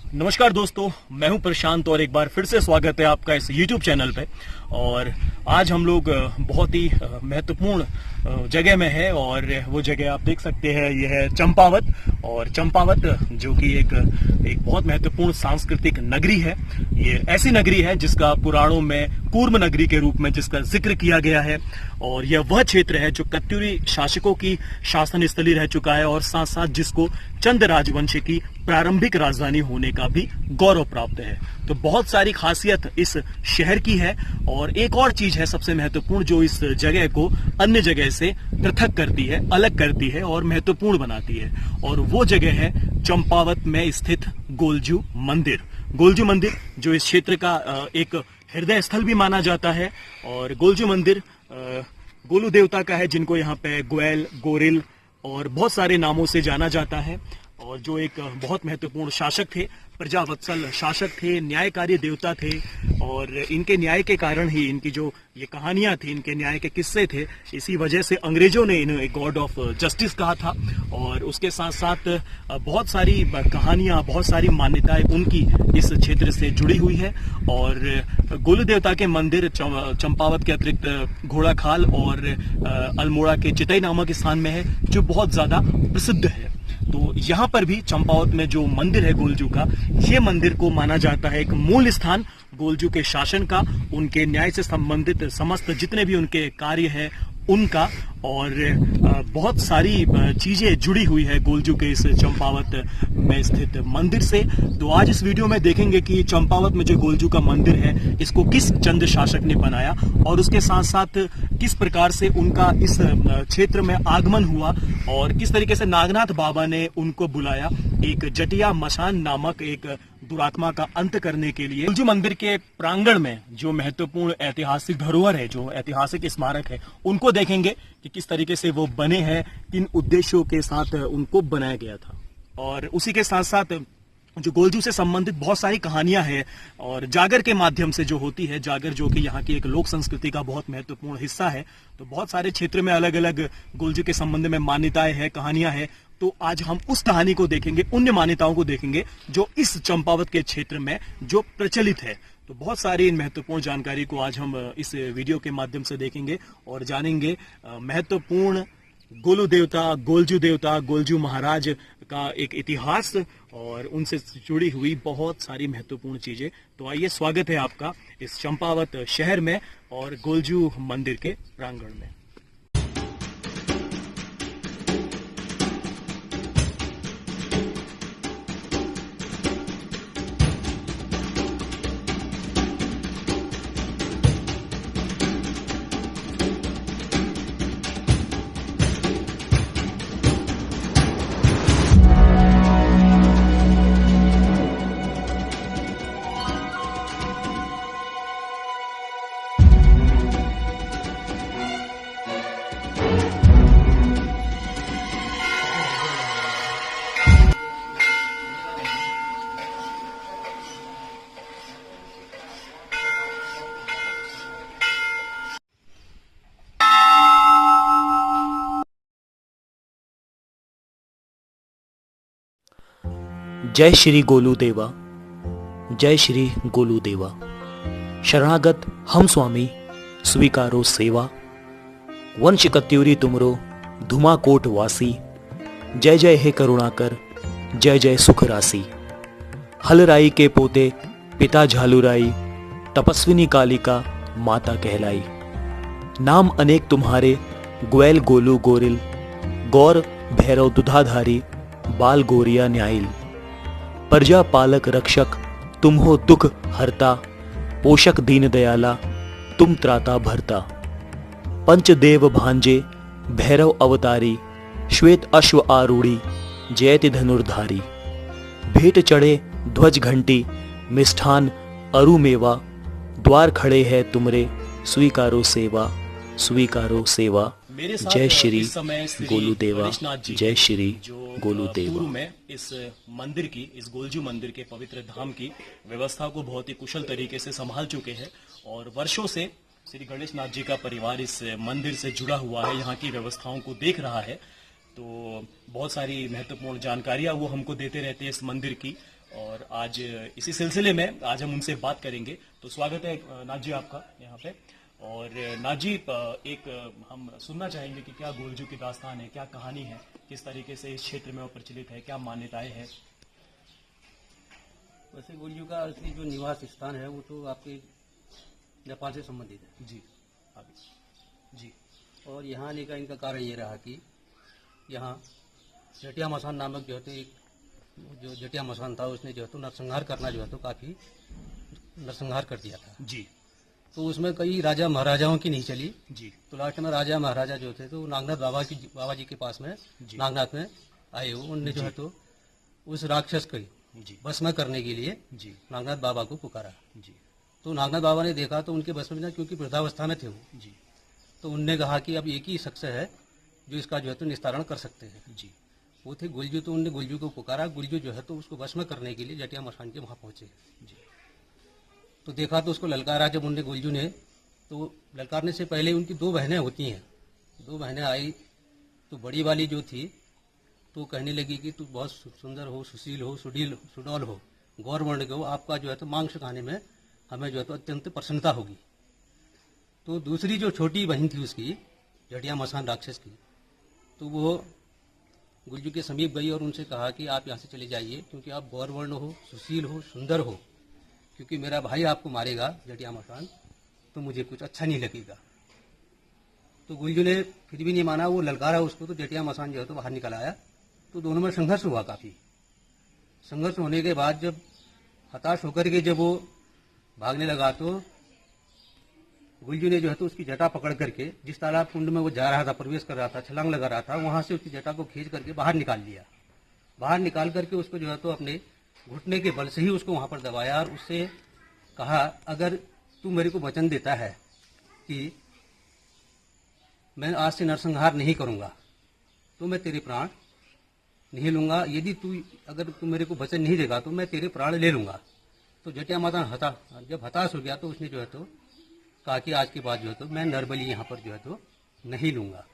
नमस्कार दोस्तों, मैं हूं प्रशांत और एक बार फिर से स्वागत है आपका इस YouTube चैनल पे। और आज हम लोग बहुत ही महत्वपूर्ण जगह में है और वो जगह आप देख सकते हैं, ये है चंपावत। और चंपावत जो कि एक बहुत महत्वपूर्ण सांस्कृतिक नगरी है। ये ऐसी नगरी है जिसका पुराणों में कूर्म नगरी के रूप में जिसका जिक्र किया गया है। और यह वह क्षेत्र है जो कत्यूरी शासकों की शासन स्थली रह चुका है और साथ साथ जिसको चंद राजवंश की प्रारंभिक राजधानी होने का भी गौरव प्राप्त है। तो बहुत सारी खासियत इस शहर की है। और एक और चीज है सबसे महत्वपूर्ण जो इस जगह को अन्य जगह से पृथक करती है, अलग करती है और महत्वपूर्ण बनाती है। और वो जगह है चंपावत में स्थित गोलजू मंदिर। गोलजू मंदिर जो इस क्षेत्र का एक हृदय स्थल भी माना जाता है। और गोलजू मंदिर गोलू देवता का है, जिनको यहाँ पे गोयल, गोरिल और बहुत सारे नामों से जाना जाता है। और जो एक बहुत महत्वपूर्ण शासक थे, प्रजावत्सल शासक थे, न्यायकारी देवता थे। और इनके न्याय के कारण ही इनकी जो ये कहानियां थी, इनके न्याय के किस्से थे, इसी वजह से अंग्रेजों ने इन्हें गॉड ऑफ जस्टिस कहा था। और उसके साथ साथ बहुत सारी कहानियां, बहुत सारी मान्यताएं उनकी इस क्षेत्र से जुड़ी हुई है। और गोलू देवता के मंदिर चंपावत के अतिरिक्त घोड़ाखाल और अल्मोड़ा के चितई नामक स्थान में है, जो बहुत ज्यादा प्रसिद्ध है। तो यहाँ पर भी चंपावत में जो मंदिर है गोलजू का, ये मंदिर को माना जाता है एक मूल स्थान गोलजू के शासन का, उनके न्याय से संबंधित समस्त जितने भी उनके कार्य है उनका। और बहुत सारी चीजें जुड़ी हुई है गोलजू के इस चंपावत में स्थित मंदिर से। तो आज इस वीडियो में देखेंगे कि चंपावत में जो गोलजू का मंदिर है, इसको किस चंद शासक ने बनाया और उसके साथ साथ किस प्रकार से उनका इस क्षेत्र में आगमन हुआ और किस तरीके से नागनाथ बाबा ने उनको बुलाया एक जटिया मशान नामक एक दुरात्मा का अंत करने के लिए। गोलजू मंदिर के प्रांगण में जो महत्वपूर्ण ऐतिहासिक धरोहर है, जो ऐतिहासिक स्मारक है, उनको देखेंगे कि किस तरीके से वो बने हैं, किन उद्देश्यों के साथ उनको बनाया गया था। और उसी के साथ साथ जो गोलजू से संबंधित बहुत सारी कहानियां हैं और जागर के माध्यम से जो होती है, जागर जो कि यहाँ की एक लोक संस्कृति का बहुत महत्वपूर्ण हिस्सा है। तो बहुत सारे क्षेत्र में अलग अलग गोलजू के संबंध में मान्यताएं हैं, कहानियां हैं। तो आज हम उस कहानी को देखेंगे, उन मान्यताओं को देखेंगे जो इस चंपावत के क्षेत्र में जो प्रचलित है। तो बहुत सारी इन महत्वपूर्ण जानकारी को आज हम इस वीडियो के माध्यम से देखेंगे और जानेंगे महत्वपूर्ण गोलू देवता, गोलजू महाराज का एक इतिहास और उनसे जुड़ी हुई बहुत सारी महत्वपूर्ण चीजें। तो आइए, स्वागत है आपका इस चंपावत शहर में और गोलजू मंदिर के प्रांगण में। जय श्री गोलू देवा, जय श्री गोलू देवा। शरणागत हम स्वामी स्वीकारो सेवा। वंश कत्यूरी तुमरो धुमाकोट वासी। जय जय हे करुणाकर, जय जय सुख राशि। हलराई के पोते पिता झालुराई। तपस्विनी कालिका माता कहलाई। नाम अनेक तुम्हारे ग्वैल गोलू गोरिल। गौर भैरव दुधाधारी बाल गोरिया न्यायल। प्रजा पालक रक्षक तुम हो दुख हरता। पोषक दीन दयाला तुम त्राता भरता। पंचदेव भांजे भैरव अवतारी। श्वेत अश्व आरूढ़ी जयति धनुर्धारी। भेंट चढ़े ध्वज घंटी मिष्ठान अरु मेवा। द्वार खड़े है तुमरे स्वीकारो सेवा, स्वीकारो सेवा। जय श्री गोलू देवा, जय श्री गोलू देवा। में इस मंदिर की, इस गोलजू मंदिर के पवित्र धाम की व्यवस्था को बहुत ही कुशल तरीके से संभाल चुके हैं। और वर्षों से श्री गणेश नाथ जी का परिवार इस मंदिर से जुड़ा हुआ है, यहाँ की व्यवस्थाओं को देख रहा है। तो बहुत सारी महत्वपूर्ण जानकारियां वो हमको देते रहते हैं इस मंदिर की। और आज इसी सिलसिले में आज हम उनसे बात करेंगे। तो स्वागत है नाथ जी आपका यहाँ पे। और नाथ जी, एक हम सुनना चाहेंगे कि क्या गोलजू की दास्तान है, क्या कहानी है, किस तरीके से इस क्षेत्र में वो प्रचलित है, क्या मान्यताएं हैं। वैसे गोलजू का असली जो निवास स्थान है वो तो आपके नेपाल से संबंधित है जी आगे जी। और यहाँ आने का इनका कारण ये रहा कि यहाँ जटिया मसान नामक जो है तो एक जो जटिया मसान था उसने जो है तो नरसंहार करना जो है तो काफ़ी नरसंहार कर दिया था जी। तो उसमें कई राजा महाराजाओं की नहीं चली जी तो लास्ट में राजा महाराजा जो थे तो नागनाथ बाबा जी के पास में जी। नागनाथ में आए हो उनने जो है तो उस राक्षस को जी भस्म करने के लिए जी नागनाथ बाबा को पुकारा। जी तो नागनाथ बाबा ने देखा तो उनके बस में ना, क्योंकि वृद्धावस्था में थे वो, जी तो उनने कहा कि अब एक ही शख्स है जो इसका जो है तो निस्तारण कर सकते हैं। जी वो थे गुलजू। तो उनने गुलजू को पुकारा। गुलजू जो है तो उसको भस्म करने के लिए जटिया मसान के वहाँ पहुँचे। जी तो देखा तो उसको ललकारा जब उनने गुलजू ने, तो ललकारने से पहले उनकी दो बहनें होती हैं। दो बहनें आई तो बड़ी वाली जो थी तो कहने लगी कि तू बहुत सुंदर हो, सुशील हो, सुडौल हो, गौर वर्ण के हो, आपका जो है तो मांस खाने में हमें जो है तो अत्यंत प्रसन्नता होगी। तो दूसरी जो छोटी बहन थी उसकी, जटिया मसान राक्षस की, तो वो गुलजू के समीप गई और उनसे कहा कि आप यहाँ से चले जाइए क्योंकि आप गौर वर्ण हो, सुशील हो, सुंदर हो, क्योंकि मेरा भाई आपको मारेगा जटिया मसान, तो मुझे कुछ अच्छा नहीं लगेगा। तो गुलजू ने फिर भी नहीं माना, वो ललकारा उसको, तो जटिया मसान जो है तो बाहर निकल आया। तो दोनों में संघर्ष हुआ। काफ़ी संघर्ष होने के बाद जब हताश होकर के जब वो भागने लगा तो गुलजू ने जो है तो उसकी जटा पकड़ करके जिस तालाब कुंड में वो जा रहा था, प्रवेश कर रहा था, छलांग लगा रहा था, वहां से उसकी जटा को खींच करके बाहर निकाल लिया। बाहर निकाल करके उसको जो है तो अपने घुटने के बल से ही उसको वहां पर दबाया और उससे कहा, अगर तू मेरे को वचन देता है कि मैं आज से नरसंहार नहीं करूंगा तो मैं तेरे प्राण नहीं लूंगा। यदि अगर तू मेरे को वचन नहीं देगा तो मैं तेरे प्राण ले लूंगा। तो जटिया माता जब हताश हो गया तो उसने जो है तो कहा कि आज के बाद जो है तो मैं नरबली यहाँ पर जो है तो नहीं लूंगा।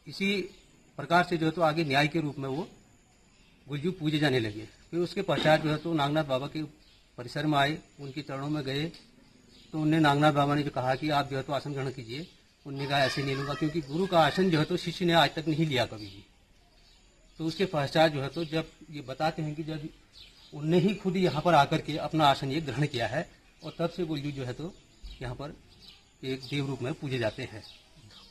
इसी प्रकार से जो है तो आगे न्याय के रूप में वो गुलजू पूजे जाने लगे। फिर उसके पश्चात जो है तो नागनाथ बाबा के परिसर में आए, उनके चरणों में गए। तो उनने नागनाथ बाबा ने जो कहा कि आप जो है तो आसन ग्रहण कीजिए। उनने कहा ऐसे नहीं लूंगा, क्योंकि गुरु का आसन जो है तो शिष्य ने आज तक नहीं लिया कभी भी। तो उसके पश्चात जो है तो जब ये बताते हैं कि जब उनने ही खुद यहाँ पर आकर के अपना आसन ये ग्रहण किया है और तब से गुलजू जो है तो यहाँ पर एक देव रूप में पूजे जाते हैं।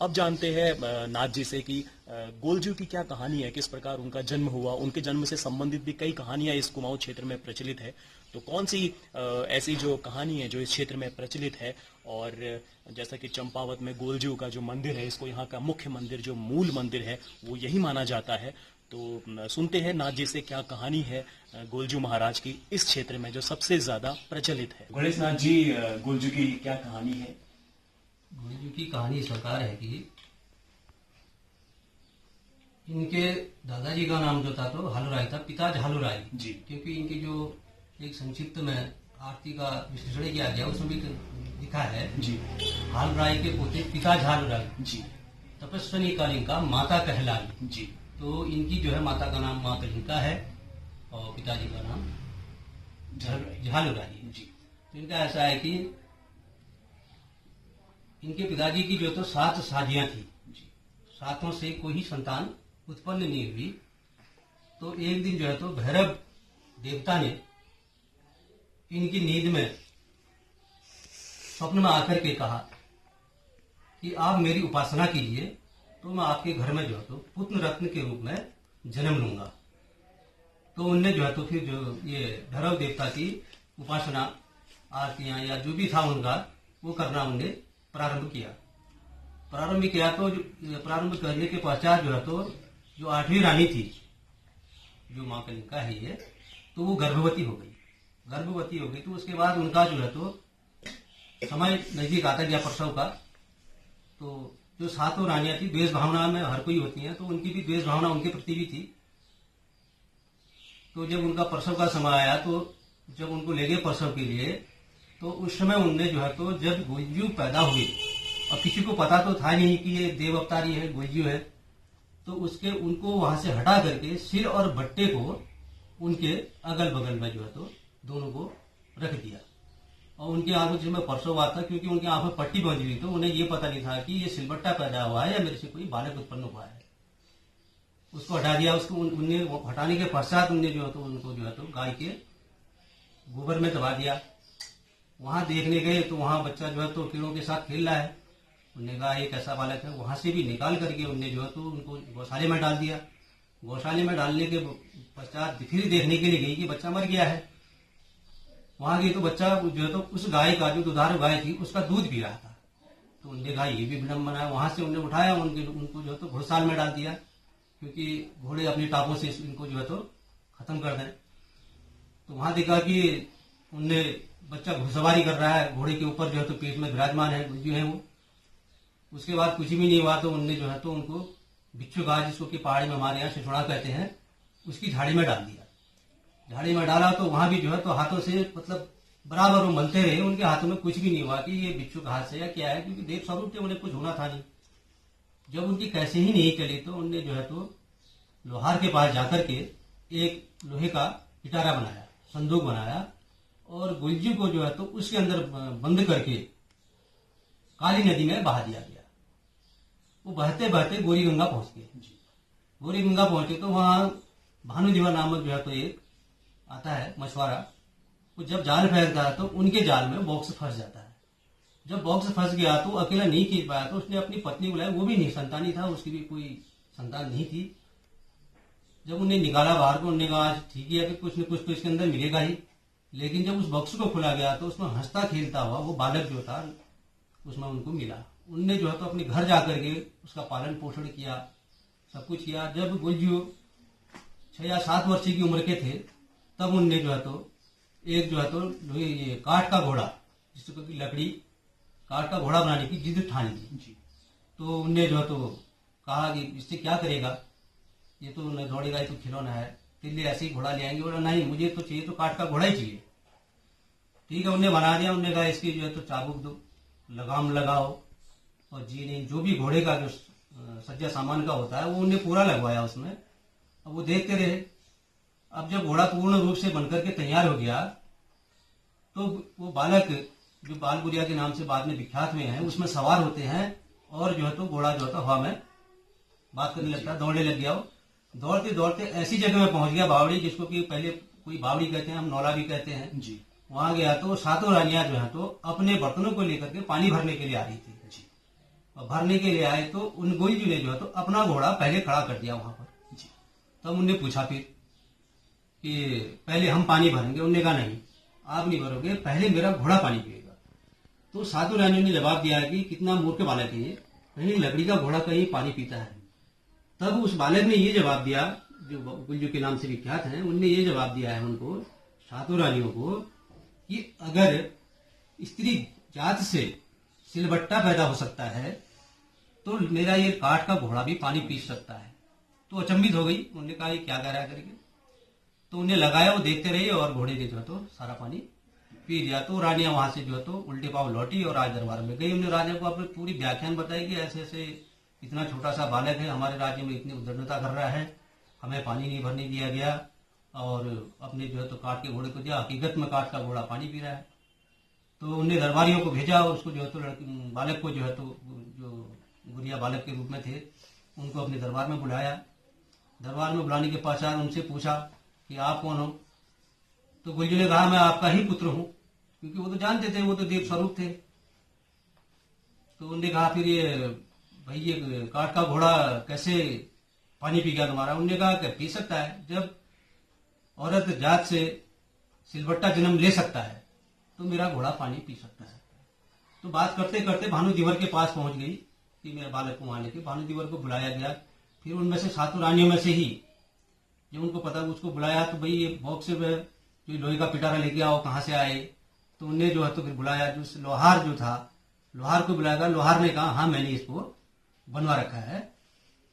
अब जानते हैं नाथ जी से कि गोलजू की क्या कहानी है, किस प्रकार उनका जन्म हुआ। उनके जन्म से संबंधित भी कई कहानियां इस कुमाऊं क्षेत्र में प्रचलित है। तो कौन सी ऐसी जो कहानी है जो इस क्षेत्र में प्रचलित है, और जैसा कि चंपावत में गोलजू का जो मंदिर है, इसको यहाँ का मुख्य मंदिर, जो मूल मंदिर है, वो यही माना जाता है। तो सुनते हैं नाथ जी से क्या कहानी है गोलजू महाराज की इस क्षेत्र में जो सबसे ज्यादा प्रचलित है। गणेश नाथ जी, गोलजू की क्या कहानी है? गुलजू की कहानी इस प्रकार है कि इनके दादाजी का नाम जो था तो हालूराय था, पिता झालूराय जी। क्योंकि इनकी जो एक संक्षिप्त में आरती का विश्लेषण किया गया उसमें भी लिखा है जी। हालूराय के पोते पिता झालूराय जी। तपस्विनी कालिका माता कहलाई। जी। तो इनकी जो है माता का नाम माँ कलिका है और पिताजी का नाम झालूराय जी। तो इनका ऐसा है कि इनके पिताजी की जो तो 7 शादियां थी, 7 से कोई संतान उत्पन्न नहीं हुई। तो एक दिन जो है तो भैरव देवता ने इनकी नींद में स्वप्न में आकर के कहा कि आप मेरी उपासना कीजिए तो मैं आपके घर में जो है तो पुत्र रत्न के रूप में जन्म लूंगा। तो उनने जो है तो फिर जो ये भैरव देवता की उपासना, आरतियां या जो भी था उनका वो करना उनने प्रारंभ किया। तो प्रारंभ करने के पश्चात जो है तो जो 8वीं रानी थी, जो माँ कलिका है ये, तो वो गर्भवती हो गई। तो उसके बाद उनका जो है तो समय नजदीक आता गया प्रसव का। तो जो 7 रानियां थी, द्वेष भावना में हर कोई होती है, तो उनकी भी द्वेष भावना उनके प्रति भी थी। तो जब उनका प्रसव का समय आया तो जब उनको ले गए प्रसव के लिए, तो उस समय उनने जो है तो जब गोलजू पैदा हुए, और किसी को पता तो था नहीं कि ये देव अवतारी है, गोलजू है, तो उनको वहां से हटा करके सिर और बट्टे को उनके अगल बगल में जो है तो दोनों को रख दिया। और उनकी आंखों से मैं परसों हुआ था, क्योंकि उनकी आंखों में पट्टी बांधी हुई, तो उन्हें ये पता नहीं था कि ये सिलबट्टा पैदा हुआ है या मेरे से कोई बालक उत्पन्न हुआ है। उसको हटा दिया। उसको उनने हटाने के पश्चात उनने जो है तो उनको जो है तो गाय के गोबर में दबा दिया। वहां देखने गए तो वहां बच्चा जो है तो कीड़ों के साथ खेल रहा है। उन्होंने कहा एक ऐसा बालक है। वहां से भी निकाल करके उनने जो है तो उनको गौशाले में डाल दिया। गौशाले में डालने के पश्चात फिर देखने के लिए गई कि बच्चा मर गया है। वहां गई तो बच्चा जो है तो उस गाय का, जो दुधारू गाय थी, उसका दूध पी रहा था। तो उनने कहा ये भी विलम्ब है। वहां से उन्हें उठाया, उनको जो है तो घुड़साल में डाल दिया, क्योंकि घोड़े अपनी टापों से इनको जो है तो खत्म कर दें। तो वहां देखा कि उनने बच्चा घुड़सवारी कर रहा है, घोड़े के ऊपर जो है तो पेट में विराजमान है, गुंजू है वो। उसके बाद कुछ भी नहीं हुआ तो उनने जो है तो उनको बिच्छू घास, जिसको कि पहाड़ी में हमारे यहाँ सिसुड़ा कहते हैं, उसकी झाड़ी में डाल दिया। झाड़ी में डाला तो वहां भी जो है तो हाथों से मतलब बराबर वो मलते रहे। उनके हाथों में कुछ भी नहीं हुआ कि ये बिच्छू घास है या क्या है, क्योंकि देव स्वरूप थे, उन्हें कुछ होना था नहीं। जब उनकी कैसे ही नहीं चली तो उनने जो है तो लोहार के पास जाकर के एक लोहे का पिटारा बनाया, संदूक बनाया, और गुलजू को जो है तो उसके अंदर बंद करके काली नदी में बहा दिया गया। वो बहते बहते गोरी गंगा पहुंच गए। गोरी गंगा पहुंचे तो वहां भानुदीवा नामक जो है तो एक आता है मछुआरा। वो जब जाल फेंकता है तो उनके जाल में बॉक्स फंस जाता है। जब बॉक्स फंस गया तो अकेला नहीं खींच पाया, तो उसने अपनी पत्नी बुलाई। वो भी नहीं संतानी था, उसकी भी कोई संतान नहीं थी। जब उन्हें निकाला बाहर को, उन्होंने कहा ठीक है कि कुछ न कुछ तो इसके अंदर मिलेगा ही। लेकिन जब उस बॉक्स को खुला गया तो उसमें हंसता खेलता हुआ वो बालक जो था उसमें उनको मिला। उनने जो है तो अपने घर जाकर के उसका पालन पोषण किया, सब कुछ किया। जब गुलजू 6 या 7 वर्ष की उम्र के थे तब उनने जो है तो एक जो है तो ये काठ का घोड़ा, जिसको कि लकड़ी काठ का घोड़ा बनाने की जिद ठानी थी। तो उनने जो है तो कहा कि इससे क्या करेगा, ये तो न दौड़ेगा, ये तो खिलौना है, तेरे लिए ऐसे ही घोड़ा ले आएंगे। बोला नहीं, मुझे तो चाहिए तो काठ का घोड़ा ही चाहिए। ठीक है, उनने बना दिया। उनने कहा इसकी जो है तो चाबुक दो, लगाम लगाओ, और जी नहीं, जो भी घोड़े का जो सज्जा सामान का होता है वो उन्हें पूरा लगवाया उसमें। अब वो देखते रहे। अब जब घोड़ा पूर्ण रूप से बनकर के तैयार हो गया तो वो बालक, जो बाल गुड़िया के नाम से बाद में विख्यात में है, उसमें सवार होते हैं, और जो है तो घोड़ा जो है हवा में बात करने लगता है, दौड़ने लग गया। वो दौड़ते दौड़ते ऐसी जगह में पहुंच गया, बावड़ी, जिसको कि पहले कोई बावड़ी कहते हैं, हम नौला भी कहते हैं जी। वहां गया तो 7 रानियां जो है तो अपने बर्तनों को लेकर के पानी भरने के लिए आ रही थी जी। और भरने के लिए आए तो उन गुलजू ने जो है तो अपना घोड़ा पहले खड़ा कर दिया वहां पर जी। तब उनने पूछा फिर कि पहले हम पानी भरेंगे। उन्होंने कहा नहीं, आप नहीं भरोगे, पहले मेरा घोड़ा पानी पिएगा। तो 7 रानियों ने जवाब दिया कि कितना मूर्ख बालक है ये, कहीं लकड़ी का घोड़ा कहीं पानी पीता है। तब उस बालक ने ये जवाब दिया, जो गुलजू के नाम से विख्यात हैं, उनने ये जवाब दिया है उनको, 7 रानियों को, कि अगर स्त्री जात से सिलबट्टा पैदा हो सकता है तो मेरा ये काठ का घोड़ा भी पानी पी सकता है। तो अचंभित हो गई। उन्होंने कहा ये क्या कह रहा है करके। तो उन्हें लगाया, वो देखते रहे, और घोड़े ने जो है तो सारा पानी पी लिया। तो रानियां वहां से जो है तो उल्टे पांव लौटी और राज दरबार में गई। उन्हें राजा को अपनी पूरी व्याख्यान बताई कि ऐसे ऐसे इतना छोटा सा बालक है, हमारे राज्य में इतनी उद्दंडता कर रहा है, हमें पानी नहीं भरने दिया गया, और अपने जो है तो काठ के घोड़े को दिया, हकीकत में काठ का घोड़ा पानी पी रहा है। तो उन्हें दरबारियों को भेजा, और उसको जो है तो बालक को जो है तो जो गुड़िया बालक के रूप में थे उनको अपने दरबार में बुलाया। दरबार में बुलाने के पश्चात उनसे पूछा कि आप कौन हो। तो गुलजू ने कहा मैं आपका ही पुत्र हूं, क्योंकि वो तो जानते थे वो तो देव स्वरूप थे। तो उन्होंने कहा फिर ये भाई ये काठ का घोड़ा कैसे पानी पी गया तुम्हारा। उन्होंने कहा कि पी सकता है, जब औरत जात से सिलबट्टा जन्म ले सकता है तो मेरा घोड़ा पानी पी सकता है। तो बात करते करते भानुदीवर के पास पहुंच गई कि मेरे बालक को वहां लेके। भानुदीवर को बुलाया गया। फिर उनमें से 7 रानियों में से ही जब उनको पता उसको बुलाया तो भाई ये बॉक्स से जो लोहे का पिटारा लेके आओ, कहाँ से आए। तो उन्हें जो है तो फिर बुलाया, जो लोहार जो था, लोहार को बुलाया। लोहार ने कहा हाँ मैंने इसको बनवा रखा है।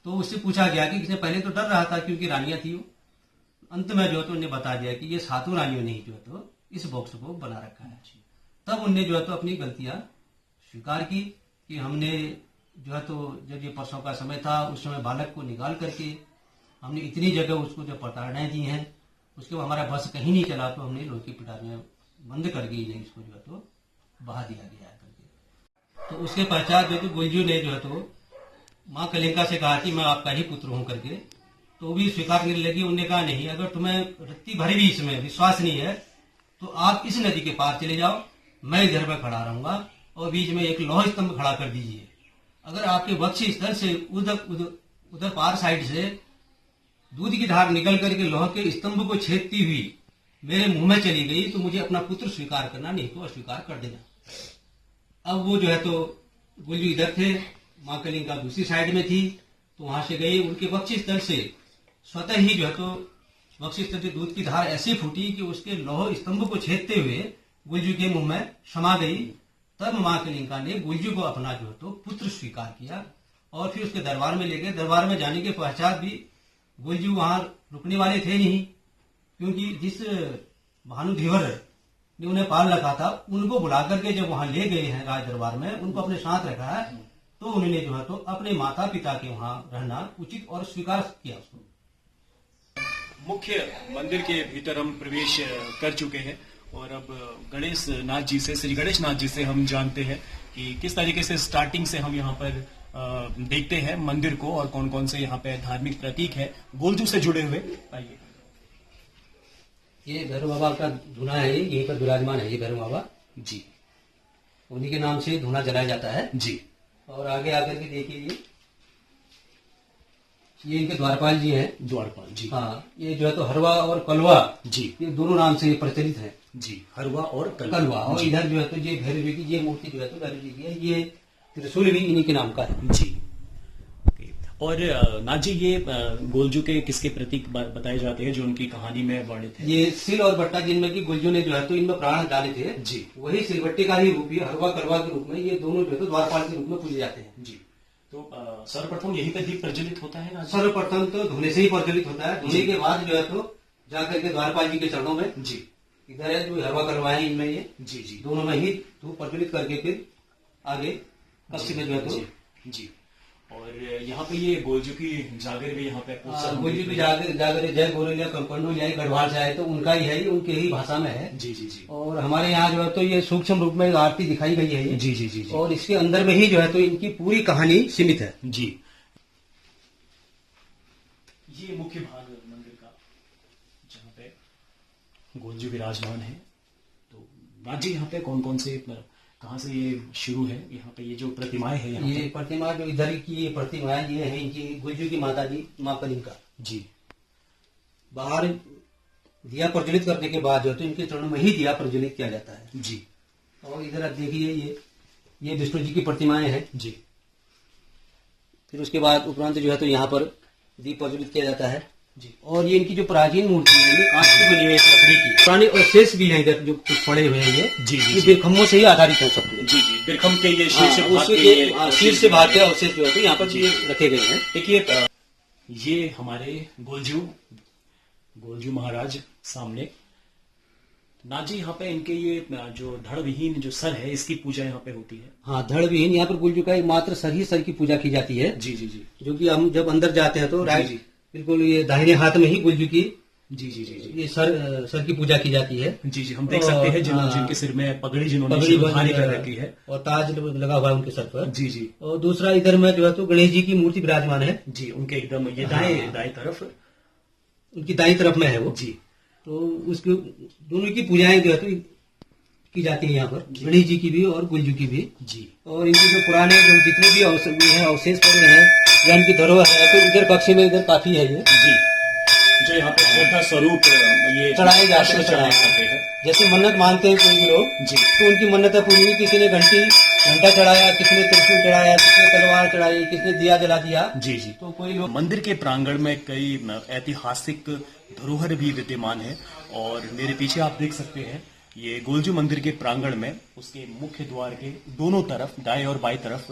तो उससे पूछा गया कि इसने पहले तो डर रहा था क्योंकि रानियां थी। अंत में जो है तो उन्हें बता दिया कि ये 7 रानियों ने जो है तो इस बॉक्स को बना रखा है। तब उनने जो है तो अपनी गलतियां स्वीकार की कि हमने जो है तो जब ये परसों का समय था उस समय बालक को निकाल करके हमने इतनी जगह उसको जो प्रताड़नाएं दी हैं, उसके बाद हमारा बस कहीं नहीं चला, तो हमने लोहे की पिटारियाँ बंद कर दी इन्हें, इसको जो है तो बहा दिया गया करके। तो उसके पश्चात जो तो गुलजू ने जो है तो माँ कलिंगा से कहा कि मैं आपका ही पुत्र हूँ करके, तो भी स्वीकार करने लगी। उन्होंने कहा नहीं, अगर तुम्हें रत्ती भर भी इसमें विश्वास नहीं है तो आप इस नदी के पार चले जाओ, मैं इधर में खड़ा रहूंगा और बीच में एक लौह स्तंभ खड़ा कर दीजिए। अगर आपके वक्ष स्थल से उधर पार साइड से दूध की धार निकल करके लोह के स्तंभ को छेदती हुई मेरे मुंह में चली गई तो मुझे अपना पुत्र स्वीकार करना, नहीं तो अस्वीकार कर देना। अब वो जो है तो गुलजू इधर थे, माँ कलिंगा दूसरी साइड में थी, तो वहां से गई। उनके वक्ष स्थल से स्वतः ही जो है तो वक्ष स्थल से दूध की धार ऐसी फूटी कि उसके लौह स्तंभ को छेदते हुए गुलजू के मुंह में समा गई। तब माँ कलिंगा ने गुलजू को अपना जो है तो पुत्र स्वीकार किया और फिर उसके दरबार में ले गए। दरबार में जाने के पश्चात भी गुलजू वहां रुकने वाले थे नहीं, क्योंकि जिस भानुधीवर ने उन्हें पाल रखा था उनको बुला करके जब वहां ले गए हैं राज दरबार में, उनको अपने साथ रखा है, तो उन्होंने जो है तो अपने माता पिता के वहां रहना उचित और स्वीकार किया उसको। मुख्य मंदिर के भीतर हम प्रवेश कर चुके हैं और अब गणेश नाथ जी से, श्री गणेश नाथ जी से हम जानते हैं कि किस तरीके से स्टार्टिंग से हम यहाँ पर देखते हैं मंदिर को और कौन कौन से यहाँ पे धार्मिक प्रतीक है गोलजू से जुड़े हुए। आइए, ये भैरव बाबा का धुना है, यहीं पर विराजमान है ये भैरव बाबा जी, उन्हीं के नाम से धुना जलाया जाता है जी। और आगे आकर के देखिए ये इनके द्वारपाल जी हैं। द्वारपाल जी, हाँ, ये जो है तो हरवा और कलवा जी, ये दोनों नाम से प्रचलित है जी, हरवा और कलवा। और इधर जो है तो ये भैरव जी की ये मूर्ति जो है तो भैरव जी की है, ये त्रिशूल भी इन्हीं के नाम का है जी। और नाथ जी ये गोलजू के किसके प्रतीक बताए जाते हैं जो उनकी कहानी में वर्णित है? ये सिल और बट्टा जिनमें की गुलजू ने जो है तो इनमें प्राण डाले थे जी, वही सिलबट्टे का ही रूप है, हरवा कलवा के रूप में ये दोनों जो है तो द्वारपाल के रूप में पूजे जाते हैं जी। तो सर्वप्रथम यही पे दीप प्रज्वलित होता है ना? सर्वप्रथम तो धुने से ही प्रज्वलित होता है, धुने के बाद जो है तो जाकर के द्वारपाल जी के चरणों में जी, इधर है जो हरवा कलवा है इनमें ये जी, जी, दोनों में ही धूप प्रज्वलित करके फिर आगे कक्ष में जो है तो जी। और यहाँ पे ये गोलजू की जागर भी यहाँ पे गुलजू की जागर जय गोरेलिया कंपंडोलिया गढ़वाल से आए तो उनका ही है, ये उनके ही भाषा में है जी, जी, जी। और हमारे यहाँ जो है तो ये सूक्ष्म रूप में आरती दिखाई गई है ये जी, जी, जी, जी। और इसके अंदर में ही जो है तो इनकी पूरी कहानी सीमित है जी। ये मुख्य भाग मंदिर का जहाँ पे गोलजू विराजमान है। तो नाथ जी यहाँ पे कौन कौन से, कहाँ से ये शुरू है? यहाँ पे ये जो प्रतिमाएं है, यहाँ ये प्रतिमा जो इधर की ये प्रतिमा है ये है इनकी गुलजू की माता जी माँ कलिंगा जी। बाहर दिया प्रज्वलित करने के बाद जो है तो इनके चरणों में ही दिया प्रज्वलित किया जाता है जी। और इधर आप देखिए ये विष्णु जी की प्रतिमाएं हैं जी। फिर उसके बाद उपरांत जो है तो यहाँ पर दीप प्रज्वलित किया जाता है जी। और ये इनकी जो प्राचीन मूर्ति है ये कांच की बनी हुई है, लकड़ी की। पुराने अवशेष भी हैं इधर जो कुछ पड़े हुए हैं ये जी, जी, ये जी। बिरखम्बों से ही आधारित है सब कुछ। जी, जी, बिरखम के ये शीर्ष भाग उसके के ये शीर्ष से भाग के अवशेष जो है तो यहाँ पर ये रखे गए हैं। देखिए ये हमारे गोलजू महाराज सामने। नाथ जी यहाँ पे इनके ये जो धड़ विहीन जो सर है इसकी पूजा यहाँ पे होती है। हाँ, धड़ विहीन यहाँ पर गुलजू का मात्र सर ही सर की पूजा की जाती है जी, जी, जी, जो कि हम जब अंदर जाते हैं तो राइट जी। बिल्कुल ये दाहिने हाथ में ही गुलजू की जी, जी, जी, जी, ये सर की पूजा की जाती है। जी, जी। हम देख सकते हैं जिनके सिर में पगड़ी जिन्होंने पगड़ी शिरोधारी कर रखी है और ताज लगा हुआ है उनके सर पर। जी, जी, और दूसरा इधर में जो है तो गणेश जी की मूर्ति विराजमान है जी। उनके एकदम ये दाएं तरफ, उनकी दाई तरफ में है वो जी। तो उसके दोनों की पूजाएं जो है तो की जाती है यहाँ पर, गणेश जी की भी और गुलजू की भी जी। और इनके जो पुराने जो जितने भी अवशेष पड़े हैं या इनकी धरोहर है तो इधर कक्ष में इधर काफी है ये जी, जो यहाँ पे श्रद्धा स्वरूप ये चढ़ाए जाते हैं, जाते हैं। जैसे मन्नत मानते हैं कोई भी लोग जी। तो उनकी मन्नत पूरी हुई। किसी ने घंटा चढ़ाया, किसी ने त्रिशूल चढ़ाया, किसी ने तलवार चढ़ाई, किसी ने दिया जला दिया। जी, जी। तो कोई लोग मंदिर के प्रांगण में कई ऐतिहासिक धरोहर भी विद्यमान है और मेरे पीछे आप देख सकते हैं ये गोलजू मंदिर के प्रांगण में उसके मुख्य द्वार के दोनों तरफ, दाएं और बाएं तरफ,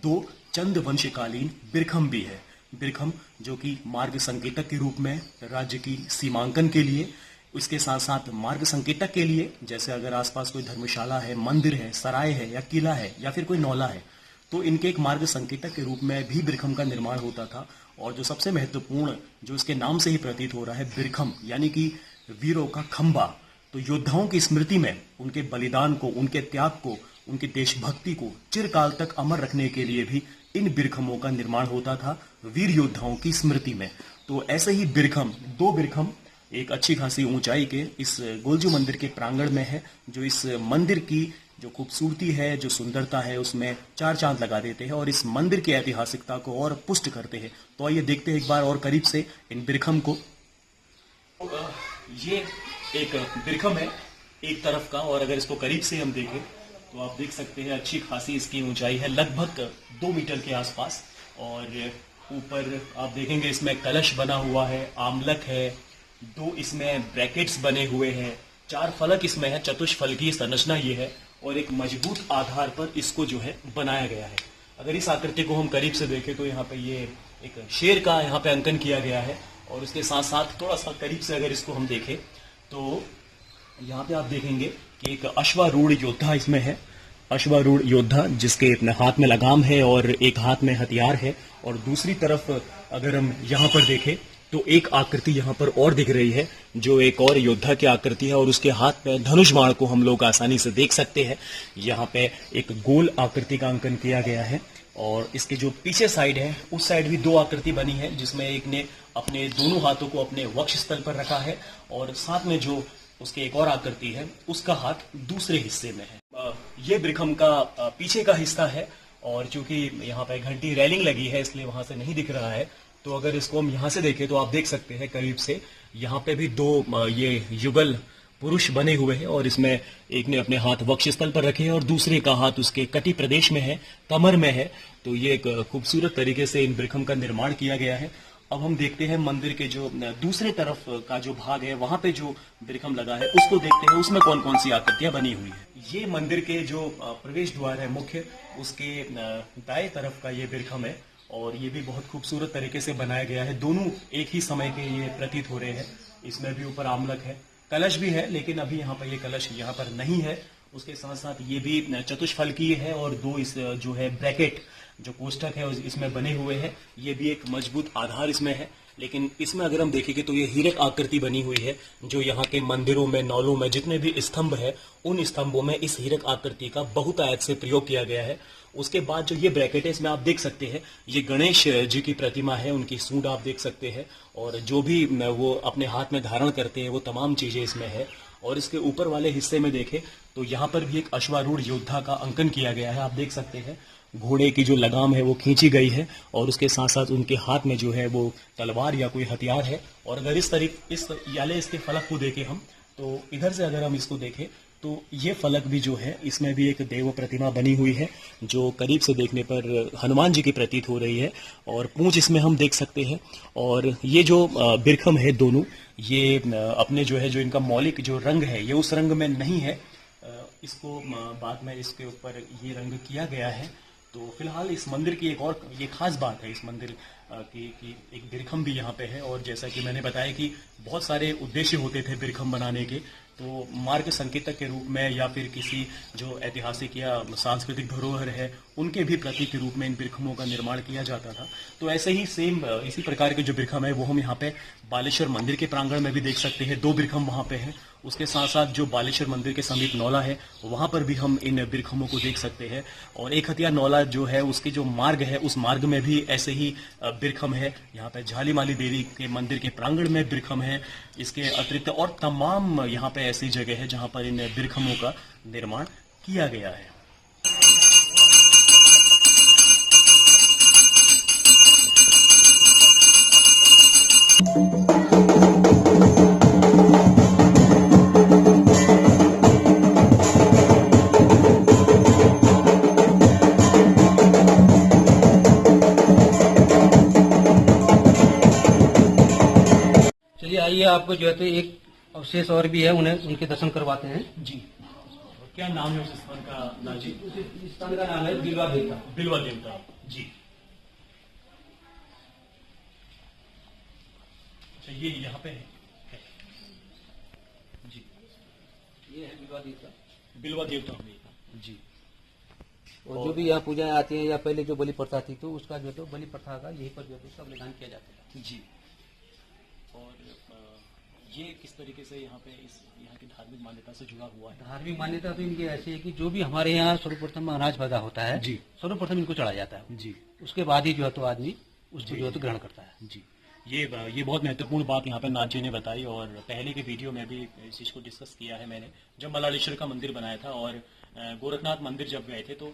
दो चंद वंशकालीन बिरखम भी है। बिरखम जो कि मार्ग संकेतक के रूप में राज्य की सीमांकन के लिए, उसके साथ साथ मार्ग संकेतक के लिए, जैसे अगर आसपास कोई धर्मशाला है, मंदिर है, सराय है या किला है या फिर कोई नौला है तो इनके एक मार्ग संकेतक के रूप में भी बिरखम का निर्माण होता था। और जो सबसे महत्वपूर्ण जो इसके नाम से ही प्रतीत हो रहा है बिरखम, यानी कि वीरों का खंबा। तो योद्धाओं की स्मृति में उनके बलिदान को, उनके त्याग को, उनकी देशभक्ति को चिरकाल तक अमर रखने के लिए भी इन बिरखमों का निर्माण होता था वीर योद्धाओं की स्मृति में। तो ऐसे ही बिरखम, 2 बिरखम एक अच्छी खासी ऊंचाई के इस गोलजू मंदिर के प्रांगण में है, जो इस मंदिर की जो खूबसूरती है, जो सुंदरता है, उसमें 4 चांद लगा देते हैं और इस मंदिर की ऐतिहासिकता को और पुष्ट करते हैं। तो आइए देखते हैं एक बार और करीब से इन बिरखम को। ये एक बिरखम है एक तरफ का, और अगर इसको करीब से हम देखें तो आप देख सकते हैं अच्छी खासी इसकी ऊंचाई है, लगभग 2 मीटर के आसपास। और ऊपर आप देखेंगे इसमें कलश बना हुआ है, आमलक है, 2 इसमें ब्रैकेट्स बने हुए हैं, 4 फलक इसमें है, चतुष्फलकीय संरचना ये है, और एक मजबूत आधार पर इसको जो है बनाया गया है। अगर इस आकृति को हम करीब से देखें तो यहाँ पे ये एक शेर का यहाँ पे अंकन किया गया है, और उसके साथ साथ थोड़ा सा करीब से अगर इसको हम देखें तो यहाँ पे आप देखेंगे कि एक अश्वारूढ़ योद्धा इसमें है। अश्वारूढ़ योद्धा जिसके अपने हाथ में लगाम है और एक हाथ में हथियार है, और दूसरी तरफ अगर हम यहाँ पर देखें तो एक आकृति यहाँ पर और दिख रही है, जो एक और योद्धा की आकृति है, और उसके हाथ में धनुष बाण को हम लोग आसानी से देख सकते हैं। यहाँ पे एक गोल आकृति का अंकन किया गया है, और इसके जो पीछे साइड है उस साइड भी 2 आकृति बनी है, जिसमें एक ने अपने दोनों हाथों को अपने वक्ष स्थल पर रखा है, और साथ में जो उसके एक और आकृति है उसका हाथ दूसरे हिस्से में है। ये बिरखम का पीछे का हिस्सा है, और चूंकि यहाँ पे घंटी रेलिंग लगी है इसलिए वहां से नहीं दिख रहा है। तो अगर इसको हम यहाँ से देखें तो आप देख सकते हैं करीब से यहाँ पे भी 2 ये युगल पुरुष बने हुए हैं, और इसमें एक ने अपने हाथ वक्ष स्थल पर रखे हैं और दूसरे का हाथ उसके कटी प्रदेश में है, कमर में है। तो ये एक खूबसूरत तरीके से इन बिरखम का निर्माण किया गया है। अब हम देखते हैं मंदिर के जो दूसरे तरफ का जो भाग है, वहां पे जो बिरखम लगा है उसको देखते हैं, उसमें कौन कौन सी आकृतियां बनी हुई है। ये मंदिर के जो प्रवेश द्वार है मुख्य, उसके दाएं तरफ का ये बिरखम है, और ये भी बहुत खूबसूरत तरीके से बनाया गया है। दोनों एक ही समय के ये प्रतीत हो रहे हैं। इसमें भी ऊपर आमलक है, कलश भी है, लेकिन अभी यहाँ पर ये कलश यहाँ पर नहीं है। उसके साथ साथ ये भी चतुष्फलकीय है, और 2 इस जो है ब्रैकेट जो कोष्ठक है इसमें बने हुए हैं। ये भी एक मजबूत आधार इसमें है। लेकिन इसमें अगर हम देखेंगे तो ये हीरक आकृति बनी हुई है, जो यहाँ के मंदिरों में, नौलों में जितने भी स्तंभ है उन स्तंभों में इस हीरक आकृति का बहुतायत से प्रयोग किया गया है। उसके बाद जो ये ब्रैकेट है इसमें आप देख सकते हैं ये गणेश जी की प्रतिमा है, उनकी सूंड आप देख सकते हैं, और जो भी वो अपने हाथ में धारण करते हैं वो तमाम चीजें इसमें है। और इसके ऊपर वाले हिस्से में देखें तो यहाँ पर भी एक अश्वारूढ़ योद्धा का अंकन किया गया है। आप देख सकते हैं घोड़े की जो लगाम है वो खींची गई है, और उसके साथ साथ उनके हाथ में जो है वो तलवार या कोई हथियार है। और अगर इसके फलक को देखें हम, तो इधर से अगर हम इसको देखें तो ये फलक भी जो है इसमें भी एक देव प्रतिमा बनी हुई है, जो करीब से देखने पर हनुमान जी की प्रतीत हो रही है, और पूंछ इसमें हम देख सकते हैं। और ये जो बिरखम है दोनों, ये अपने जो है जो इनका मौलिक जो रंग है ये उस रंग में नहीं है, इसको बाद में इसके ऊपर ये रंग किया गया है। तो फिलहाल इस मंदिर की एक और ये खास बात है इस मंदिर की एक बिरखम भी यहाँ पे है। और जैसा कि मैंने बताया कि बहुत सारे उद्देश्य होते थे बिरखम बनाने के, तो मार्ग संकेतक के रूप में या फिर किसी जो ऐतिहासिक या सांस्कृतिक धरोहर है उनके भी प्रतीक के रूप में इन बिरखमों का निर्माण किया जाता था। तो ऐसे ही सेम इसी प्रकार के जो बिरखम है वो हम यहाँ पे बालेश्वर मंदिर के प्रांगण में भी देख सकते हैं। 2 बिरखम वहाँ पे हैं। उसके साथ साथ जो बालेश्वर मंदिर के समीप नौला है वहाँ पर भी हम इन बिरखमों को देख सकते हैं। और एक हथिया नौला जो है उसके जो मार्ग है उस मार्ग में भी ऐसे ही बिरखम है। यहाँ पे झालीमाली देवी के मंदिर के प्रांगण में बिरखम है। इसके अतिरिक्त और तमाम यहाँ पे ऐसी जगह है जहाँ पर इन बिरखमों का निर्माण किया गया है। चलिए आइए, आपको जो है तो एक अवशेष और भी है, उन्हें उनके दर्शन करवाते हैं। जी, क्या नाम है उस स्थान का? नाजी, इस स्थान का नाम है बिलवा देवता। बिलवा देवता जी। अच्छा, ये यहाँ पे है जी, ये है बिलवा देवता। बिलवा देवता जी। और जो भी यहाँ पूजाएं आती हैं या पहले जो बलि प्रथा थी तो उसका जो तो बलि प्रथा का यहीं पर जो है उसका बलिदान किया जाता है जी। और ये किस तरीके से यहाँ पे यहाँ की धार्मिक मान्यता से जुड़ा हुआ है? धार्मिक मान्यता तो इनकी ऐसी है कि जो भी हमारे यहाँ सर्वप्रथम अनाज पैदा होता है जी। सर्वप्रथम इनको चढ़ा जाता है, जी उसके बाद ही जो है तो आदमी उसको जो है तो ग्रहण करता है। जी, ये बहुत महत्वपूर्ण बात यहाँ पे नाथ जी ने बताई, और पहले के वीडियो में भी इस चीज़ को डिस्कस किया है मैंने, जब मलालेश्वर का मंदिर बनाया था और गोरखनाथ मंदिर जब गए थे, तो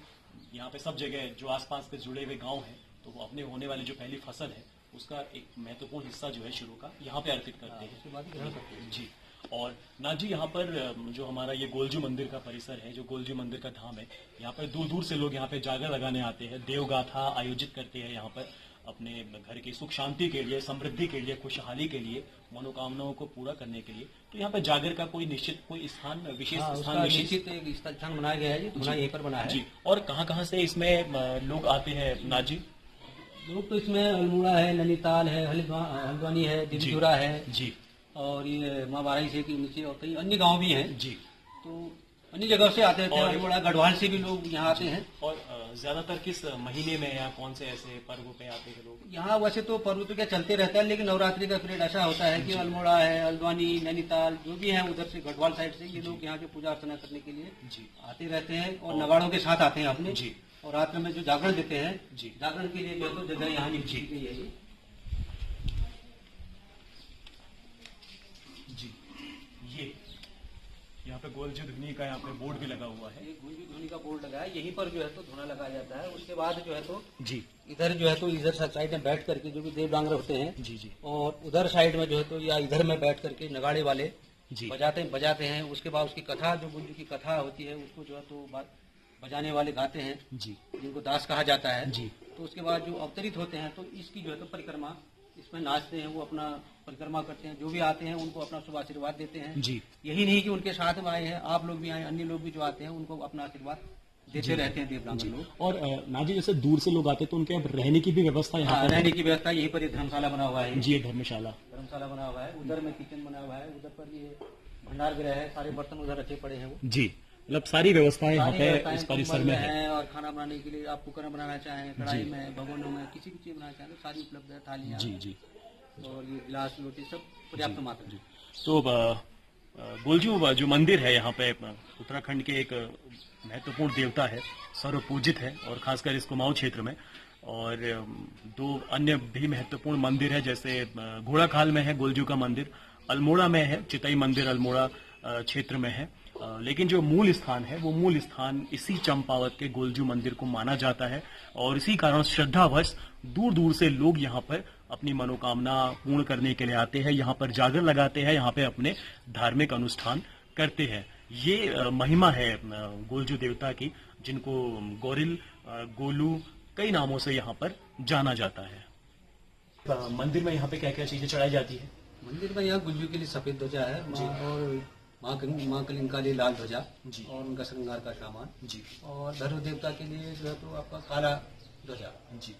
यहाँ पे सब जगह जो आसपास के जुड़े हुए गांव हैं, तो वो अपने होने वाली जो पहली फसल है उसका एक महत्वपूर्ण हिस्सा जो है शुरू का यहाँ पे अर्पित करते हैं। उसके बाद ही ग्रहण करते हैं। जी, और नाथ जी यहाँ पर जो हमारा ये गोलजू मंदिर का परिसर है, जो गोलजू मंदिर का धाम है, यहाँ पर दूर दूर से लोग यहाँ पे जागर लगाने आते हैं, देवगाथा आयोजित करते हैं यहाँ पर अपने घर की सुख शांति के लिए, समृद्धि के लिए, खुशहाली के लिए, मनोकामनाओं को पूरा करने के लिए। तो यहाँ पे जागर का कोई निश्चित कोई स्थान विशेष स्थान निश्चित एक स्थान बनाया गया है, धुना यहीं पर बना है। जी, और कहाँ से इसमें लोग आते हैं नाथ जी? लोग तो इसमें अल्मोड़ा है, नैनीताल है, हल्द्वानी है, दिलचुरा है जी, और ये माँ बाराई से के नीचे और कई अन्य गांव भी हैं। जी, तो अन्य जगह से आते थे, अल्मोड़ा गढ़वाल से भी लोग यहाँ आते हैं। और ज्यादातर किस महीने में या कौन से ऐसे पर्व पे आते हैं लोग? यहाँ वैसे तो पर्व तो क्या चलते रहता है, लेकिन नवरात्रि का पीरियड ऐसा होता है कि अल्मोड़ा है, हल्द्वानी, नैनीताल जो भी है उधर से गढ़वाल साइड से ये लोग यहाँ जो पूजा अर्चना करने के लिए जी आते रहते हैं और नगाड़ों के साथ आते हैं अपने। जी, और रात में जो जागरण देते हैं, जी, जागरण के लिए जो तो जगह यहाँ निश्चित की गई है ये। जी, ये यहाँ पे गोलजू धुनी का यहाँ पे बोर्ड भी लगा हुआ है। ये गोलजू धुनी का बोर्ड लगा है, यहीं पर जो है तो धुना लगाया जाता है। उसके बाद जो है तो जी, इधर जो है तो इधर साइड में बैठ करके जो भी देव डांगर होते हैं, जी, जी, और उधर साइड में जो है तो या इधर में बैठ करके नगाड़े वाले जी, बजाते हैं। उसके बाद उसकी कथा, जो गुंजू की कथा होती है, उसको जो है तो बजाने वाले गाते हैं, जी, जिनको दास कहा जाता है। जी, तो उसके बाद जो अवतरित होते हैं तो इसकी जो है तो परिक्रमा, इसमें नाचते हैं, वो अपना परिक्रमा करते हैं, जो भी आते हैं उनको अपना शुभ आशीर्वाद देते हैं। जी, यही नहीं कि उनके साथ में आए हैं, आप लोग भी आए, अन्य लोग भी जो आते हैं उनको अपना आशीर्वाद देते रहते हैं देवडांगर लोग। और नाथ जी जैसे दूर से लोग आते हैं तो उनके यहाँ रहने की भी व्यवस्था यहाँ पर रहने की व्यवस्था यहीं पर, ये धर्मशाला बना हुआ है। जी, ये धर्मशाला बना हुआ है, उधर में किचन बना हुआ है, उधर पर ये भंडार गृह है, सारे बर्तन उधर रखे पड़े हैं वो। जी, मतलब सारी व्यवस्थाएं यहाँ सारी पे व्यवस्थाएं इस परिसर में है। और खाना बनाने के लिए आप कुकर बनाना चाहें, कढ़ाई में, भगोनों में, किसी भी चीज बनाना चाहें तो सारी उपलब्ध है, थालियाँ जी, जी, और ये गिलास रोटी सब पर्याप्त मात्रा में। तो गोलजू जो मंदिर है यहाँ पे उत्तराखंड के एक महत्वपूर्ण देवता है, सर्वपूजित है, और खासकर इस कुमाऊं क्षेत्र में। और दो अन्य भी महत्वपूर्ण मंदिर है, जैसे घोड़ाखाल में है गोलजू का मंदिर, अल्मोड़ा में है चितई मंदिर, अल्मोड़ा क्षेत्र में है। लेकिन जो मूल स्थान है वो मूल स्थान इसी चंपावत के गोलजू मंदिर को माना जाता है, और इसी कारण श्रद्धावश दूर दूर से लोग यहाँ पर अपनी मनोकामना पूर्ण करने के लिए आते हैं, यहाँ पर जागर लगाते हैं, यहाँ पे अपने धार्मिक अनुष्ठान करते हैं। ये महिमा है गोलजू देवता की, जिनको गोरिल, गोलू कई नामों से यहाँ पर जाना जाता है। मंदिर में यहाँ पे क्या क्या चीजें चढ़ाई जाती है? मंदिर में यहाँ गुंजू के लिए सफेद ध्वजा है, और माँ कलिंग के लिए लाल ध्वजा जी, और उनका श्रृंगार का सामान जी, और धर्म देवता के लिए जो है तो आपका काला ध्वजा जी,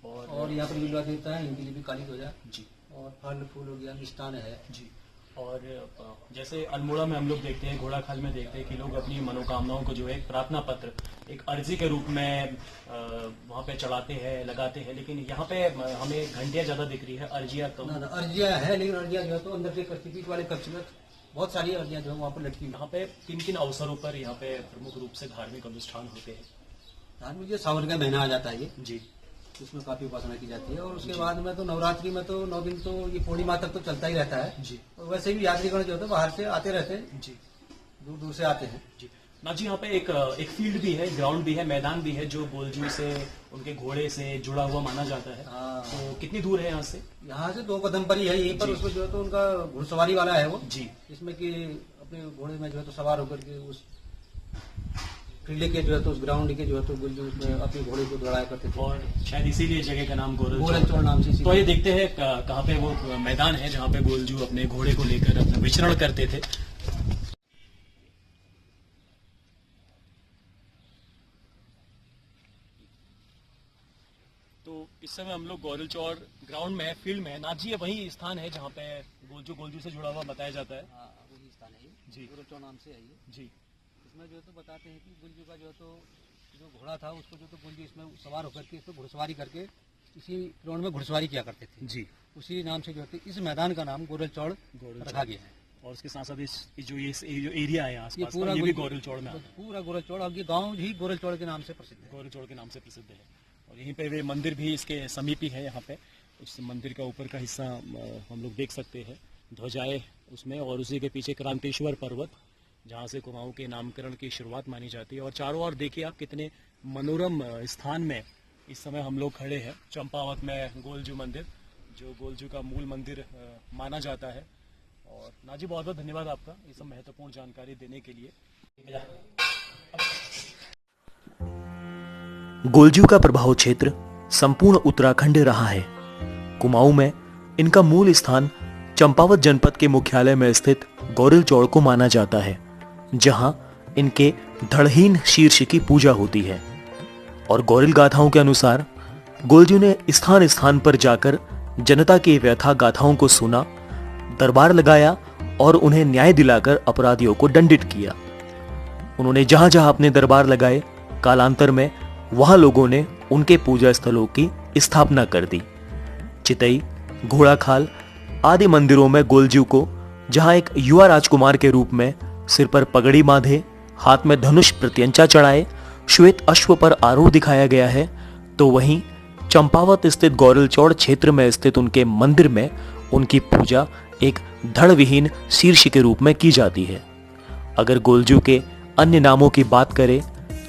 और यहाँ पर विलवा देवता है, इनके लिए भी काली ध्वजा जी, और फल फूल हो गया, मिष्टान है जी। और जैसे अल्मोड़ा में हम लोग देखते हैं, घोड़ाखाल में देखते हैं कि लोग अपनी मनोकामनाओं को जो है एक प्रार्थना पत्र, एक अर्जी के रूप में वहाँ पे चढ़ाते हैं, लगाते हैं। लेकिन यहाँ पे हमें घंटियां ज्यादा दिख रही है, अर्जियां तो अर्जिया है, लेकिन अर्जिया जो है तो अंदर के कक्षपीठ वाले कक्ष में बहुत सारी अर्जियां जो है वहाँ पर लटकी हुई। यहाँ पे किन किन अवसरों पर यहाँ पे प्रमुख रूप से धार्मिक अनुष्ठान होते हैं? धार्मिक जो सावन का महीना आ जाता है ये, जी, उसमें काफी उपासना की जाती है। और उसके बाद में तो नवरात्रि में तो 9 दिन तो ये पूर्णिमा तक तो चलता ही रहता है जी, और वैसे भी यात्रीगण जो है बाहर से आते रहते हैं, जी, दूर दूर से आते हैं। जी। नाथ जी यहाँ पे एक फील्ड भी है, ग्राउंड भी है, मैदान भी है, जो गोलजू से उनके घोड़े से जुड़ा हुआ माना जाता है। हाँ। तो कितनी दूर है यहाँ से? यहाँ से 2 कदम पर ही है, यहीं पर जी। उसमें जो है तो उनका घुड़सवारी वाला है वो, जी, जिसमें कि अपने घोड़े में जो है तो सवार होकर के उस फील्ड के जो है तो उस ग्राउंड के जो है तो गुलजू उसमें अपने घोड़े को दौड़ाया करते थे, और शायद इसीलिए जगह का नाम गोरलचौड़ नाम से। तो ये देखते हैं कहाँ पे वो मैदान है जहाँ पे गोलजू अपने घोड़े को लेकर अपना विचरण करते थे। तो इस समय हम लोग गोरलचौड़ ग्राउंड में है, फील्ड में है। नाथ जी ये वही स्थान है जहाँ पे गोलजू से जुड़ा हुआ बताया जाता है। हाँ, वही स्थान है ये, जी। गोरलचौड़ नाम से है ये। जी, इसमें जो है तो बताते हैं कि गुलजू का जो है तो जो घोड़ा था उसको जो तो गुलजू इसमें सवार होकर के इसमें घुड़सवारी करके इसी ग्राउंड में घुड़सवारी किया करते थे। जी। उसी नाम से जो है इस मैदान का नाम गोरल चौड़ रखा गया है। और उसके साथ साथ ये जो एरिया है आसपास ये का, पूरा ये भी गोरल चौड़ में आता है। पूरा गोरल चौड़, अब ये गाँव ही गोरल चौड़ के नाम से प्रसिद्ध है। गोरल चौड़ के नाम से प्रसिद्ध है। और यहीं पे वे मंदिर भी इसके समीप ही है। यहाँ पे उस मंदिर का ऊपर का हिस्सा हम लोग देख सकते हैं, ध्वजाएं उसमें, और उसी के पीछे क्रांतेश्वर पर्वत, जहाँ से कुमाऊं के नामकरण की शुरुआत मानी जाती है। और चारों ओर देखिए आप कितने मनोरम स्थान में इस समय हम लोग खड़े हैं। चंपावत में गोलजू मंदिर, जो गोलजू का मूल मंदिर माना जाता है। और नाजी, बहुत बहुत धन्यवाद आपका ये सब महत्वपूर्ण जानकारी देने के लिए। गोलजू का प्रभाव क्षेत्र संपूर्ण उत्तराखंड रहा है। कुमाऊं में इनका मूल स्थान चंपावत जनपद के मुख्यालय में स्थित गोरल चौड़ को माना जाता है, जहां इनके धड़हीन शीर्ष की पूजा होती है। और गोरल गाथाओं के अनुसार गोलजू ने स्थान स्थान पर जाकर जनता की व्यथा गाथाओं को सुना, दरबार लगाया और उन्हें न्याय दिलाकर अपराधियों को दंडित किया। उन्होंने जहां जहां अपने दरबार लगाए, कालांतर में वहां लोगों ने उनके पूजा स्थलों की स्थापना कर दी। चितई, घोड़ाखाल आदि मंदिरों में गोलजू को जहां एक युवा राजकुमार के रूप में सिर पर पगड़ी बांधे, हाथ में धनुष प्रत्यंचा चढ़ाए, श्वेत अश्व पर आरूढ़ दिखाया गया है, तो वहीं चंपावत स्थित गोरल चौड़ क्षेत्र में स्थित उनके मंदिर में उनकी पूजा एक धड़ विहीन शीर्ष के रूप में की जाती है। अगर गोलजू के अन्य नामों की बात करें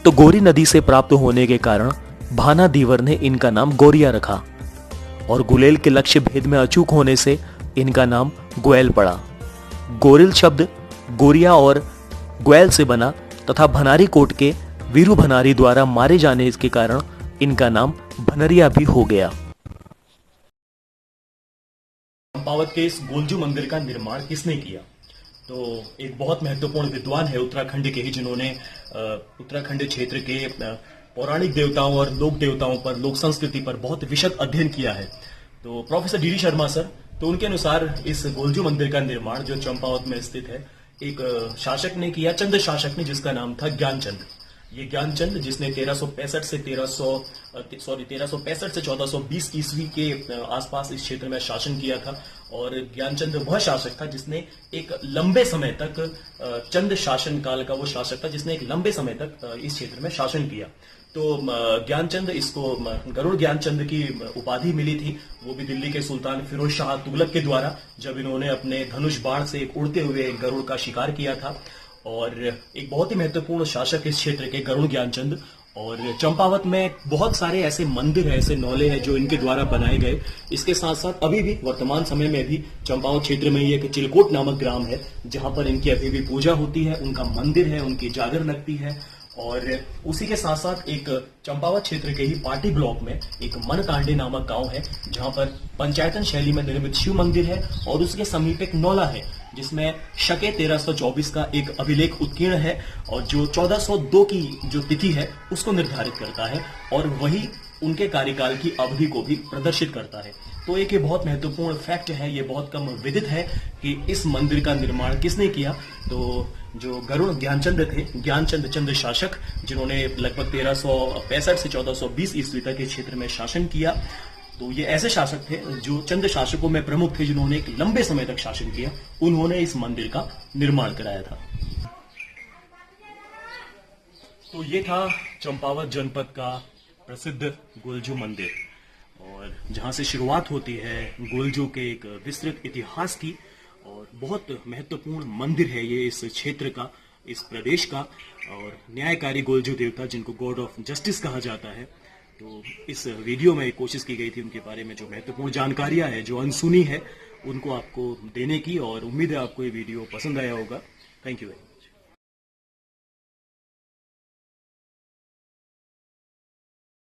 तो गोरी नदी से प्राप्त होने के कारण भाना दीवर ने इनका नाम गोरिया रखा, और गुलेल के लक्ष्य भेद में अचूक होने से इनका नाम ग्वैल पड़ा। गोरिल शब्द गोरिया और ग्वैल से बना तथा भनारी कोट के वीरू भनारी द्वारा मारे जाने के कारण इनका नाम भनरिया भी हो गया। चंपावत के इस गोलजू मंदिर का निर्माण किसने किया? तो एक बहुत महत्वपूर्ण विद्वान है उत्तराखंड के ही, जिन्होंने उत्तराखंड क्षेत्र के पौराणिक देवताओं और लोक देवताओं पर, लोक संस्कृति पर बहुत विशद अध्ययन किया है। तो प्रोफेसर डी शर्मा सर, तो उनके अनुसार इस गोलजू मंदिर का निर्माण जो चंपावत में स्थित है, एक शासक ने किया, चंद शासक ने, जिसका नाम था ज्ञानचंद। ये ज्ञानचंद, जिसने 1365 से 1420 ईस्वी के आसपास इस क्षेत्र में शासन किया था। और ज्ञानचंद वह शासक था जिसने एक लंबे समय तक, चंद शासन काल का वो शासक था जिसने एक लंबे समय तक इस क्षेत्र में शासन किया। तो ज्ञानचंद, इसको गरुड़ ज्ञानचंद की उपाधि मिली थी, वो भी दिल्ली के सुल्तान फिरोज शाह तुगलक के द्वारा, जब इन्होंने अपने धनुष बाण से एक उड़ते हुए गरुड़ का शिकार किया था। और एक बहुत ही महत्वपूर्ण शासक इस क्षेत्र के गरुड़ ज्ञानचंद। और चंपावत में बहुत सारे ऐसे मंदिर हैं, ऐसे नौले हैं जो इनके द्वारा बनाए गए। इसके साथ साथ अभी भी वर्तमान समय में भी चंपावत क्षेत्र में ही एक चिलकोट नामक ग्राम है, जहां पर इनकी अभी भी पूजा होती है, उनका मंदिर है, उनकी जागर लगती है। और उसी के साथ साथ एक चंपावत क्षेत्र के ही पार्टी ब्लॉक में एक मनतांडे नामक गांव है, जहां पर पंचायतन शैली में निर्मित शिव मंदिर है। और उसके समीप एक नौला है जिसमें शके 1324 का एक अभिलेख उत्कीर्ण है, और जो 1402 की जो तिथि है उसको निर्धारित करता है, और वही उनके कार्यकाल की अवधि को भी प्रदर्शित करता है। तो एक ये बहुत महत्वपूर्ण फैक्ट है, ये बहुत कम विदित है कि इस मंदिर का निर्माण किसने किया। तो जो गरुड़ ज्ञानचंद थे, ज्ञानचंद चंद शासक, जिन्होंने लगभग 1365 से 1420 ईस्वी तक इस क्षेत्र में शासन किया। तो ये ऐसे शासक थे जो चंद शासकों में प्रमुख थे, जिन्होंने एक लंबे समय तक शासन किया। उन्होंने इस मंदिर का निर्माण कराया था। तो ये था चंपावत जनपद का प्रसिद्ध गोलजू मंदिर, और जहां से शुरुआत होती है गोलजू के एक विस्तृत इतिहास की। और बहुत महत्वपूर्ण मंदिर है ये इस क्षेत्र का, इस प्रदेश का। और न्यायकारी गोलजू देवता, जिनको गॉड ऑफ जस्टिस कहा जाता है। तो इस वीडियो में कोशिश की गई थी उनके बारे में जो महत्वपूर्ण जानकारियां हैं, जो अनसुनी है, उनको आपको देने की। और उम्मीद है आपको ये वीडियो पसंद आया होगा। Thank you.